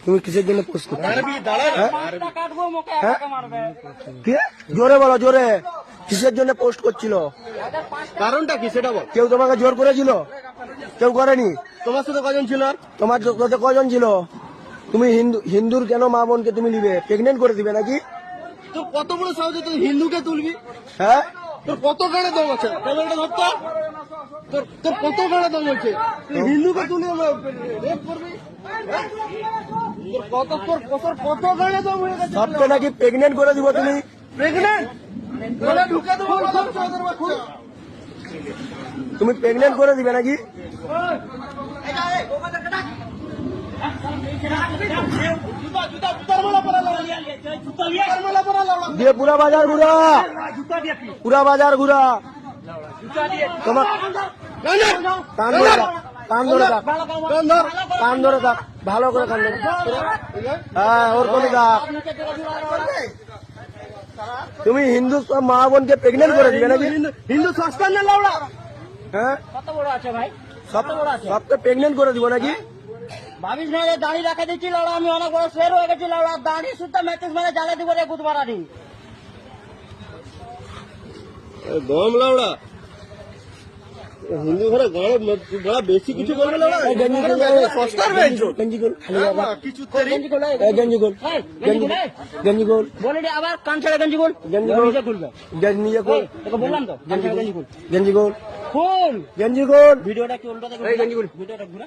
তুমি কিসের জন্য পোস্ট করছো? জোরে বলো, জোরে। কিসের জন্য পোস্ট করছিল? কারণটা কি সেটা বল। কেউ তোমাকে জোর করেছিল? কেউ করেনি। তোমার সাথে কজন ছিল? আর তোমার সাথে কজন ছিল? তুমি হিন্দুর কেন মা বোনকে তুমি নিবে? প্রেগনেন্ট করে দিবে নাকি? তোর কত বড় সাহস তুই হিন্দুকে তুলবি? হ্যাঁ, তোর কত গাড়ে দম আছে? ক্যামেরাটা ধরতো। তোর কত গাড়ে দম আছে? তুই হিন্দুকে তুলে রেপ করবি? কত গাড়ে দম হয়ে গেছে? সবকে নাকি প্রেগনেন্ট করে দিব তুমি? প্রেগনেন্ট বলে ঢুকে দেবো। তুমি প্রেগনেন্ট করে দিবে নাকি? দিয়ে পুরা বাজার ঘুরা, পুরা বাজার ঘুরা। তোমার কান ধরে থাক, কান ধরে থাক, কান ধরে থাক, ভালো করে কান ধরে থাক। হ্যাঁ, ওর কোন থাক। তুমি হিন্দু মা বোনকে প্রেগনেন্ট করে দিবে নাকি? হিন্দু সস্তান না লাউড়া। হ্যাঁ, কত বড় আছে ভাই? সবকে প্রেগনেন্ট করে দিব নাকি? ভাবিস না যে দাড়ি রাখা দিচ্ছিল, আমি অনেক বড় শের হয়ে গেছিল, দাড়ি সুদ্ধা ম্যাচেস মানে জ্বালা দিব রে বুধবারানি। দম লাউড়া। হিন্দু ঘরে গাড়ে বেশি কিছু করবে লাউড়া। সস্তার বেঞ্চো গেঞ্জি গোল, কিছু গেঞ্জি গোল, গেঞ্জি গোল, বলে রে আবার কান ছেড়ে গেঞ্জি গোল, গেঞ্জি গোল, নিজে খুলবে। নিজে গোল, তোকে বললাম তো কান ছেড়ে গেঞ্জি গোল, গেঞ্জি গোল, খুল। গেঞ্জি গোল। ভিডিওটা কি উল্টো দেখো, ভিডিওটা ঘুরা।